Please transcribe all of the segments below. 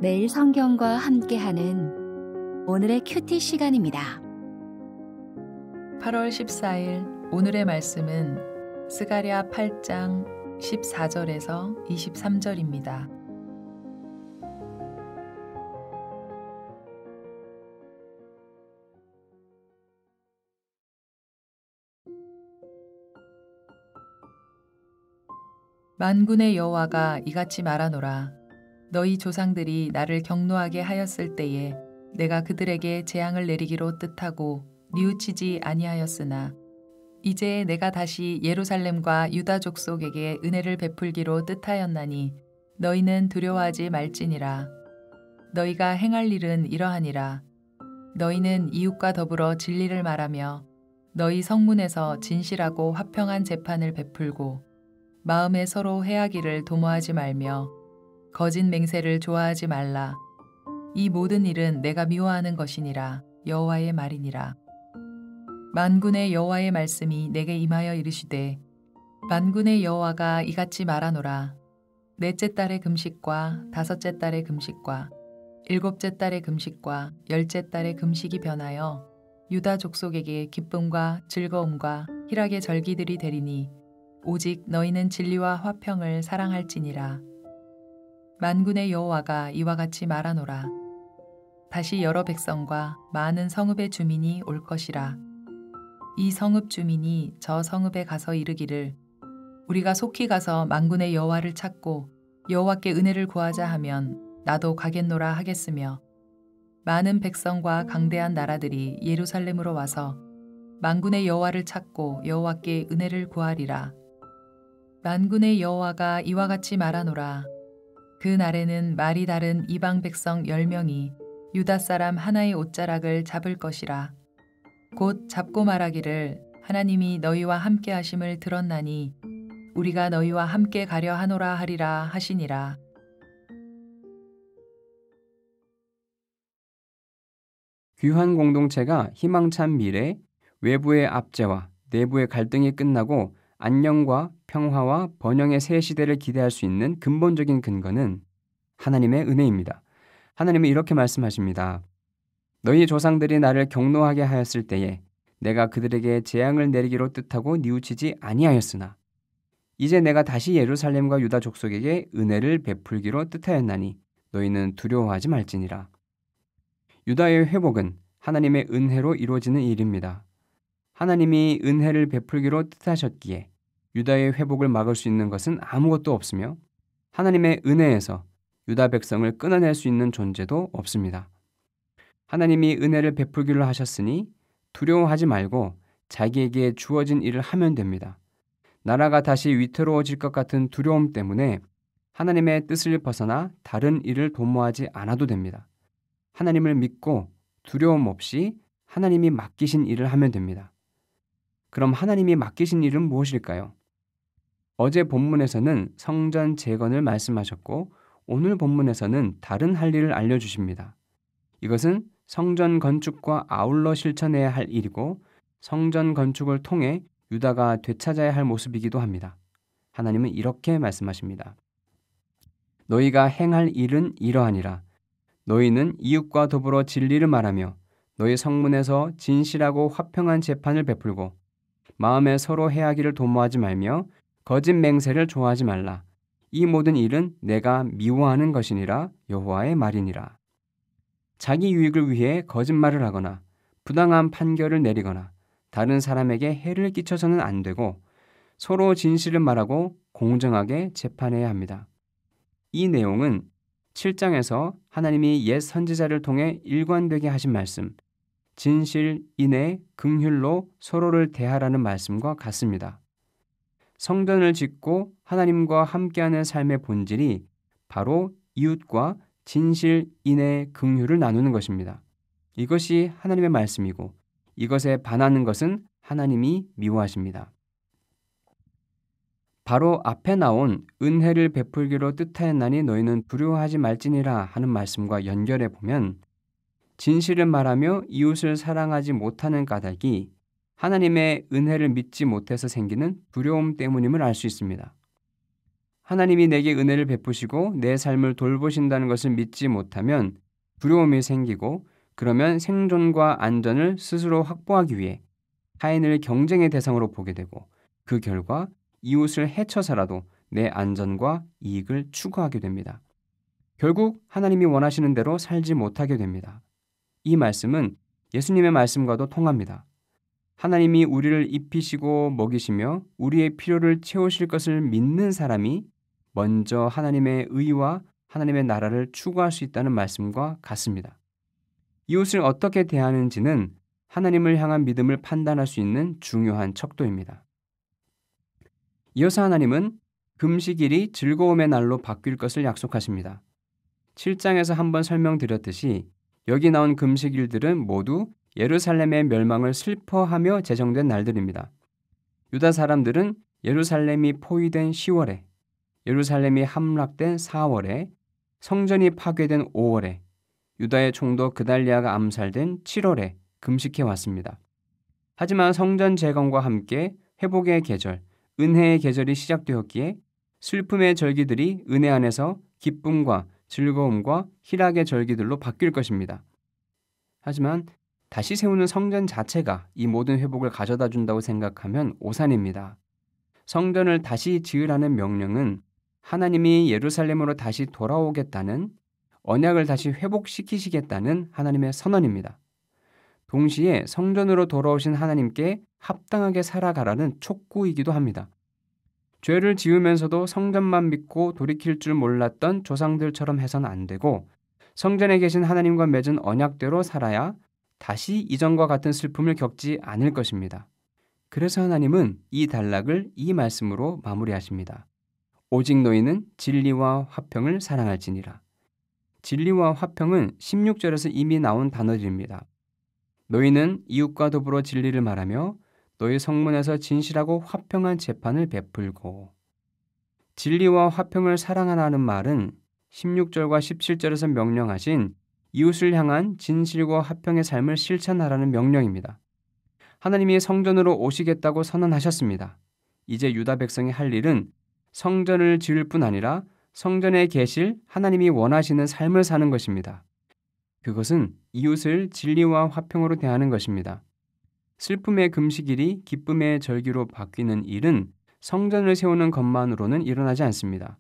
매일 성경과 함께하는 오늘의 큐티 시간입니다. 8월 14일 오늘의 말씀은 스가랴 8장 14절에서 23절입니다. 만군의 여호와가 이같이 말하노라. 너희 조상들이 나를 경노하게 하였을 때에 내가 그들에게 재앙을 내리기로 뜻하고 뉘우치지 아니하였으나 이제 내가 다시 예루살렘과 유다 족속에게 은혜를 베풀기로 뜻하였나니 너희는 두려워하지 말지니라. 너희가 행할 일은 이러하니라. 너희는 이웃과 더불어 진리를 말하며 너희 성문에서 진실하고 화평한 재판을 베풀고 마음에 서로 해하기를 도모하지 말며 거짓 맹세를 좋아하지 말라. 이 모든 일은 내가 미워하는 것이니라. 여호와의 말이니라. 만군의 여호와의 말씀이 내게 임하여 이르시되 만군의 여호와가 이같이 말하노라. 넷째 달의 금식과 다섯째 달의 금식과 일곱째 달의 금식과 열째 달의 금식이 변하여 유다 족속에게 기쁨과 즐거움과 희락의 절기들이 되리니 오직 너희는 진리와 화평을 사랑할지니라. 만군의 여호와가 이와 같이 말하노라. 다시 여러 백성과 많은 성읍의 주민이 올 것이라. 이 성읍 주민이 저 성읍에 가서 이르기를 우리가 속히 가서 만군의 여호와를 찾고 여호와께 은혜를 구하자 하면 나도 가겠노라 하겠으며 많은 백성과 강대한 나라들이 예루살렘으로 와서 만군의 여호와를 찾고 여호와께 은혜를 구하리라. 만군의 여호와가 이와 같이 말하노라. 그 날에는 말이 다른 이방 백성 10명이 유다 사람 하나의 옷자락을 잡을 것이라. 곧 잡고 말하기를 하나님이 너희와 함께 하심을 들었나니 우리가 너희와 함께 가려 하노라 하리라 하시니라. 귀한 공동체가 희망찬 미래, 외부의 압제와 내부의 갈등이 끝나고 안녕과 평화와 번영의 새 시대를 기대할 수 있는 근본적인 근거는 하나님의 은혜입니다. 하나님은 이렇게 말씀하십니다. 너희 조상들이 나를 경노하게 하였을 때에 내가 그들에게 재앙을 내리기로 뜻하고 뉘우치지 아니하였으나 이제 내가 다시 예루살렘과 유다 족속에게 은혜를 베풀기로 뜻하였나니 너희는 두려워하지 말지니라. 유다의 회복은 하나님의 은혜로 이루어지는 일입니다. 하나님이 은혜를 베풀기로 뜻하셨기에 유다의 회복을 막을 수 있는 것은 아무것도 없으며 하나님의 은혜에서 유다 백성을 끊어낼 수 있는 존재도 없습니다. 하나님이 은혜를 베풀기로 하셨으니 두려워하지 말고 자기에게 주어진 일을 하면 됩니다. 나라가 다시 위태로워질 것 같은 두려움 때문에 하나님의 뜻을 벗어나 다른 일을 도모하지 않아도 됩니다. 하나님을 믿고 두려움 없이 하나님이 맡기신 일을 하면 됩니다. 그럼 하나님이 맡기신 일은 무엇일까요? 어제 본문에서는 성전 재건을 말씀하셨고 오늘 본문에서는 다른 할 일을 알려주십니다. 이것은 성전 건축과 아울러 실천해야 할 일이고 성전 건축을 통해 유다가 되찾아야 할 모습이기도 합니다. 하나님은 이렇게 말씀하십니다. 너희가 행할 일은 이러하니라. 너희는 이웃과 더불어 진리를 말하며 너희 성문에서 진실하고 화평한 재판을 베풀고 마음에 서로 해하기를 도모하지 말며 거짓 맹세를 좋아하지 말라. 이 모든 일은 내가 미워하는 것이니라. 여호와의 말이니라. 자기 유익을 위해 거짓말을 하거나 부당한 판결을 내리거나 다른 사람에게 해를 끼쳐서는 안 되고 서로 진실을 말하고 공정하게 재판해야 합니다. 이 내용은 7장에서 하나님이 옛 선지자를 통해 일관되게 하신 말씀, 진실, 인애, 긍휼로 서로를 대하라는 말씀과 같습니다. 성전을 짓고 하나님과 함께하는 삶의 본질이 바로 이웃과 진실, 인애, 긍휼을 나누는 것입니다. 이것이 하나님의 말씀이고 이것에 반하는 것은 하나님이 미워하십니다. 바로 앞에 나온 은혜를 베풀기로 뜻하였나니 너희는 두려워하지 말지니라 하는 말씀과 연결해 보면 진실을 말하며 이웃을 사랑하지 못하는 까닭이 하나님의 은혜를 믿지 못해서 생기는 두려움 때문임을 알 수 있습니다. 하나님이 내게 은혜를 베푸시고 내 삶을 돌보신다는 것을 믿지 못하면 두려움이 생기고, 그러면 생존과 안전을 스스로 확보하기 위해 타인을 경쟁의 대상으로 보게 되고, 그 결과 이웃을 해쳐서라도 내 안전과 이익을 추구하게 됩니다. 결국 하나님이 원하시는 대로 살지 못하게 됩니다. 이 말씀은 예수님의 말씀과도 통합니다. 하나님이 우리를 입히시고 먹이시며 우리의 필요를 채우실 것을 믿는 사람이 먼저 하나님의 의와 하나님의 나라를 추구할 수 있다는 말씀과 같습니다. 이웃을 어떻게 대하는지는 하나님을 향한 믿음을 판단할 수 있는 중요한 척도입니다. 이어서 하나님은 금식일이 즐거움의 날로 바뀔 것을 약속하십니다. 7장에서 한번 설명드렸듯이 여기 나온 금식일들은 모두 예루살렘의 멸망을 슬퍼하며 제정된 날들입니다. 유다 사람들은 예루살렘이 포위된 10월에, 예루살렘이 함락된 4월에, 성전이 파괴된 5월에, 유다의 총독 그달리아가 암살된 7월에 금식해 왔습니다. 하지만 성전 재건과 함께 회복의 계절, 은혜의 계절이 시작되었기에 슬픔의 절기들이 은혜 안에서 기쁨과 즐거움과 희락의 절기들로 바뀔 것입니다. 하지만 다시 세우는 성전 자체가 이 모든 회복을 가져다 준다고 생각하면 오산입니다. 성전을 다시 지으라는 명령은 하나님이 예루살렘으로 다시 돌아오겠다는, 언약을 다시 회복시키시겠다는 하나님의 선언입니다. 동시에 성전으로 돌아오신 하나님께 합당하게 살아가라는 촉구이기도 합니다. 죄를 지으면서도 성전만 믿고 돌이킬 줄 몰랐던 조상들처럼 해서는 안 되고, 성전에 계신 하나님과 맺은 언약대로 살아야 다시 이전과 같은 슬픔을 겪지 않을 것입니다. 그래서 하나님은 이 단락을 이 말씀으로 마무리하십니다. 오직 너희는 진리와 화평을 사랑할지니라. 진리와 화평은 16절에서 이미 나온 단어들입니다. 너희는 이웃과 더불어 진리를 말하며 너희 성문에서 진실하고 화평한 재판을 베풀고. 진리와 화평을 사랑하라는 말은 16절과 17절에서 명령하신 이웃을 향한 진실과 화평의 삶을 실천하라는 명령입니다. 하나님이 성전으로 오시겠다고 선언하셨습니다. 이제 유다 백성이 할 일은 성전을 지을 뿐 아니라 성전에 계실 하나님이 원하시는 삶을 사는 것입니다. 그것은 이웃을 진리와 화평으로 대하는 것입니다. 슬픔의 금식일이 기쁨의 절기로 바뀌는 일은 성전을 세우는 것만으로는 일어나지 않습니다.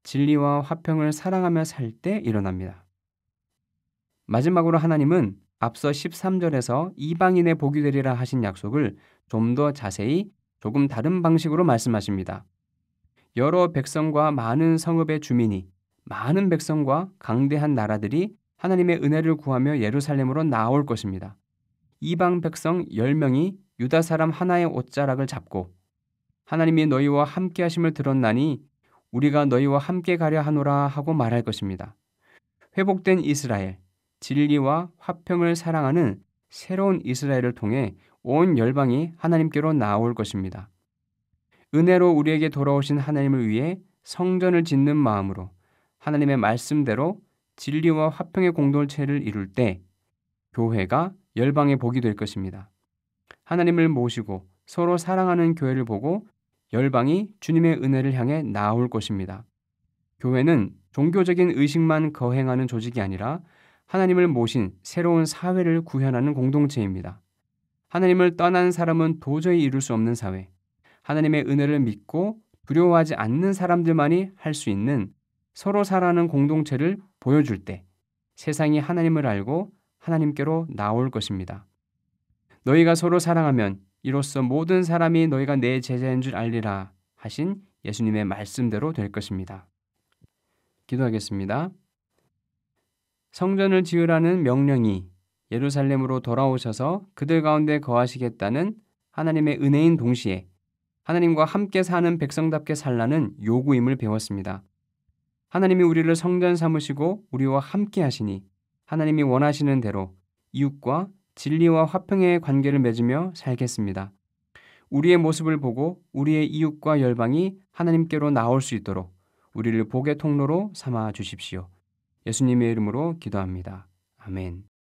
진리와 화평을 사랑하며 살 때 일어납니다. 마지막으로 하나님은 앞서 13절에서 이방인의 복이 되리라 하신 약속을 좀 더 자세히 조금 다른 방식으로 말씀하십니다. 여러 백성과 많은 성읍의 주민이, 많은 백성과 강대한 나라들이 하나님의 은혜를 구하며 예루살렘으로 나올 것입니다. 이방 백성 10명이 유다 사람 하나의 옷자락을 잡고 하나님이 너희와 함께 하심을 들었나니 우리가 너희와 함께 가려 하노라 하고 말할 것입니다. 회복된 이스라엘, 진리와 화평을 사랑하는 새로운 이스라엘을 통해 온 열방이 하나님께로 나올 것입니다. 은혜로 우리에게 돌아오신 하나님을 위해 성전을 짓는 마음으로 하나님의 말씀대로 진리와 화평의 공동체를 이룰 때 교회가 열방의 복이 될 것입니다. 하나님을 모시고 서로 사랑하는 교회를 보고 열방이 주님의 은혜를 향해 나올 것입니다. 교회는 종교적인 의식만 거행하는 조직이 아니라 하나님을 모신 새로운 사회를 구현하는 공동체입니다. 하나님을 떠난 사람은 도저히 이룰 수 없는 사회, 하나님의 은혜를 믿고 두려워하지 않는 사람들만이 할 수 있는 서로 살아가는 공동체를 보여줄 때 세상이 하나님을 알고 하나님께로 나올 것입니다. 너희가 서로 사랑하면 이로써 모든 사람이 너희가 내 제자인 줄 알리라 하신 예수님의 말씀대로 될 것입니다. 기도하겠습니다. 성전을 지으라는 명령이 예루살렘으로 돌아오셔서 그들 가운데 거하시겠다는 하나님의 은혜인 동시에 하나님과 함께 사는 백성답게 살라는 요구임을 배웠습니다. 하나님이 우리를 성전 삼으시고 우리와 함께 하시니 하나님이 원하시는 대로 이웃과 진리와 화평의 관계를 맺으며 살겠습니다. 우리의 모습을 보고 우리의 이웃과 열방이 하나님께로 나올 수 있도록 우리를 복의 통로로 삼아 주십시오. 예수님의 이름으로 기도합니다. 아멘.